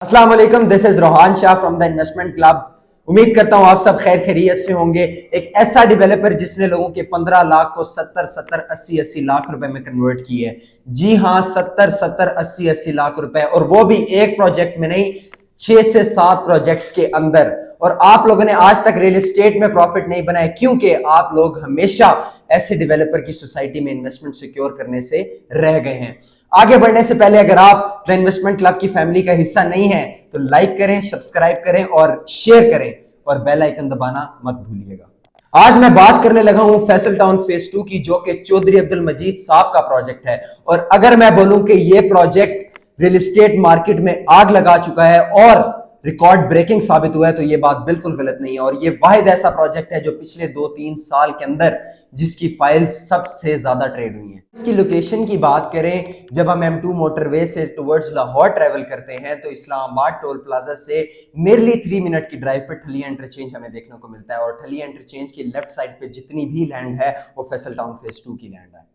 अस्सलाम वालेकुम, this is Rohan Shah from the investment club. उम्मीद करता हूं आप सब खैर खैरियत से होंगे। एक ऐसा डेवलपर जिसने लोगों के 15 लाख को 70 80 लाख रुपए में कन्वर्ट किए है। जी हां, 70 80 लाख रुपए, और वो भी एक प्रोजेक्ट में नहीं, 6 से 7 प्रोजेक्ट्स के अंदर। और आप लोगों ने आज तक रियल एस्टेट में प्रॉफिट नहीं बनाया क्योंकि आप लोग हमेशा ऐसे डेवलपर की सोसाइटी में इन्वेस्टमेंट सिक्योर करने से रह गए हैं। आगे बढ़ने से पहले अगर आप द इन्वेस्टमेंट क्लब की फैमिली का हिस्सा नहीं है तो लाइक करें, सब्सक्राइब करें और शेयर करें, और बेल आइकन दबाना मत भूलिएगा। आज मैं बात करने लगा हूं फैसल टाउन फेज 2 की, जो कि चौधरी अब्दुल मजीद साहब का प्रोजेक्ट है। और अगर मैं बोलूं कि यह प्रोजेक्ट रियल एस्टेट मार्केट में आग लगा चुका है और रिकॉर्ड ब्रेकिंग साबित हुआ है, तो यह बात बिल्कुल गलत नहीं है। और यह वाहिद ऐसा प्रोजेक्ट है जो पिछले 2-3 साल के अंदर जिसकी फाइल सबसे ज्यादा ट्रेड हुई है। इसकी लोकेशन की बात करें, जब हम M2 मोटरवे से टुवर्ड्स लाहौर ट्रेवल करते हैं तो इस्लामाबाद टोल प्लाजा से नियरली 3 मिनट की ड्राइव पर ठलिया इंटरचेंज हमें देखने को मिलता है। और ठलिया इंटरचेंज की लेफ्ट साइड पे जितनी भी लैंड है वो फैसल टाउन फेज 2 की लैंड है।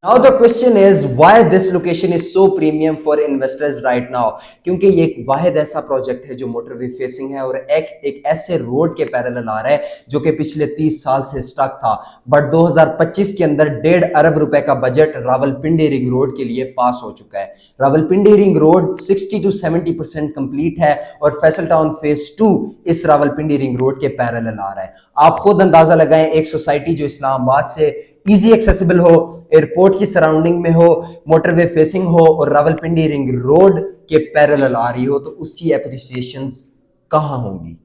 Now the question is why this location is so premium for investors right now? क्योंकि ये एक वाहिद ऐसा प्रोजेक्ट है जो मोटरवे फेसिंग है और एक ऐसे रोड के पैरेलल आ रहा है जो कि पिछले 30 साल से स्टक था, बट 2025 के अंदर 1.5 अरब रुपए का बजट रावलपिंडी रिंग रोड के लिए पास हो चुका है। Rawalpindi ring road 60 to 70% complete है और फैसल टाउन फेज 2 इस रावलपिंडी रिंग रोड के पैरेलल आ रहा है। आप खुद अंदाजा लगाएं, एक सोसाइटी जो इस्लामाबाद से इजी एक्सेसिबल हो, एयरपोर्ट की सराउंडिंग में हो, मोटरवे फेसिंग हो और रावलपिंडी रिंग रोड के पैरेलल आ रही हो, तो उसकी एप्रिसिएशंस कहां होंगी?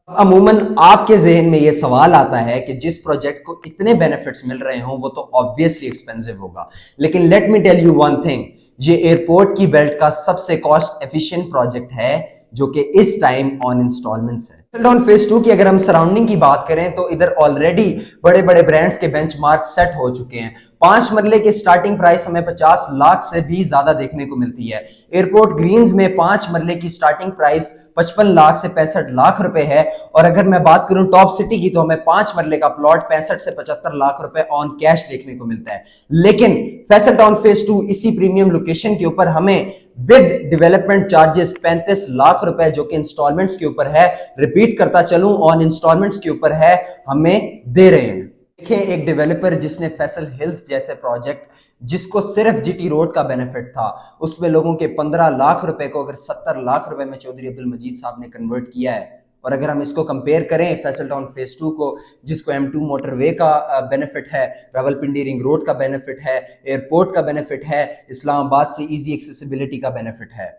अमूमन आपके जहन में यह सवाल आता है कि जिस प्रोजेक्ट को इतने बेनिफिट्स मिल रहे हों वो तो ऑब्वियसली एक्सपेंसिव होगा। लेकिन let me tell you one thing, ये एयरपोर्ट की बेल्ट का सबसे कॉस्ट एफिशिएंट प्रोजेक्ट है जो कि इस टाइम ऑन इंस्टॉलमेंट्स है। टाउन फेज 2 की अगर हम सराउंडिंग की बात करें तो इधर ऑलरेडी बड़े बड़े ब्रांड्स के बेंचमार्क सेट हो चुके हैं। 5 मरले की स्टार्टिंग प्राइस हमें 50 लाख से भी ज्यादा देखने को मिलती है। एयरपोर्ट ग्रीन्स में 5 मरले की स्टार्टिंग प्राइस 55 लाख से 65 लाख रुपए है। और अगर मैं बात करूं टॉप सिटी की तो हमें 5 मरले का प्लॉट 65 से 75 लाख रुपए ऑन कैश देखने को मिलता है। लेकिन फैसल टाउन फेज 2 इसी प्रीमियम लोकेशन के ऊपर हमें विद डेवलपमेंट चार्जेस 35 लाख रुपए, जो कि इंस्टॉलमेंट्स के ऊपर है, रिपीट करता चलूं, ऑन इंस्टॉलमेंट्स के ऊपर है, हमें दे रहे हैं। देखिए, एक डेवलपर जिसने फैसल हिल्स जैसे प्रोजेक्ट जिसको सिर्फ जीटी रोड का बेनिफिट था, उसमें लोगों के 15 लाख रुपए को अगर 70 लाख रुपए में चौधरी अब्दुल मजीद साहब ने कन्वर्ट किया है। और अगर हम इसको कंपेयर करें फैसल टाउन फेज 2 को, जिसको M2 मोटरवे का बेनिफिट है, रावलपिंडी रिंग रोड का बेनिफिट है, एयरपोर्ट का बेनिफिट है, इस्लामाबाद से इजी एक्सेसिबिलिटी का बेनिफिट है,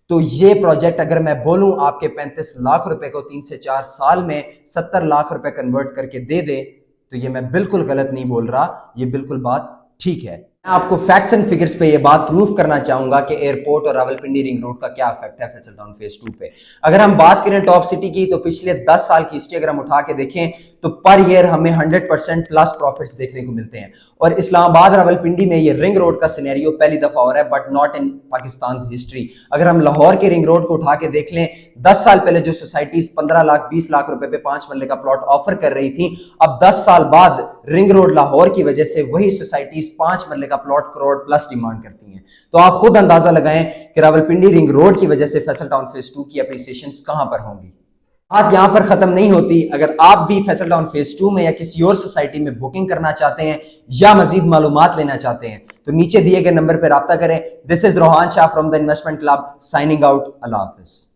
तो ये प्रोजेक्ट अगर मैं बोलूं आपके 35 लाख रुपए को 3 से 4 साल में 70 लाख रुपए कन्वर्ट करके दे दे, तो ये मैं बिल्कुल गलत नहीं बोल रहा, ये बिल्कुल बात ठीक है। मैं आपको फैक्ट्स एंड फिगर्स पे ये बात प्रूफ करना चाहूंगा कि एयरपोर्ट और रावलपिंडी रिंग रोड का क्या इफेक्ट है फैसल टाउन फेज 2 पे। अगर हम बात करें टॉप सिटी की तो पिछले 10 साल की हिस्ट्री अगर हम उठा के देखें तो पर ईयर हमें 100% प्लस प्रॉफिट्स देखने को मिलते हैं। और इस्लामाबाद रावलपिंडी में ये रिंग रोड का सिनेरियो पहली दफा हो रहा है, but not in Pakistan history. अगर हम लाहौर के रिंग रोड को उठा के देख लें, 10 साल पहले जो सोसाइटीज 15 लाख 20 लाख रुपए पे 5 मरले का प्लॉट ऑफर कर रही थी, अब 10 साल बाद रिंग रोड लाहौर की वजह से वही सोसाइटीज 5 मरले का प्लॉट करोड़ प्लस डिमांड करती हैं। तो आप खुद अंदाजा लगाएं कि रावलपिंडी रिंग रोड की वजह से फैसल टाउन फेज 2 की एप्रिसिएशंस कहां पर होंगी। बात यहां पर खत्म नहीं होती। अगर आप भी फैसल टाउन फेज 2 में या किसी और सोसाइटी में बुकिंग करना चाहते हैं या मजीद मालूमात लेना चाहते हैं तो नीचे दिए गए नंबर पर राब्ता करें। This is Rohan Shah from the investment club, signing out. Allah Hafiz.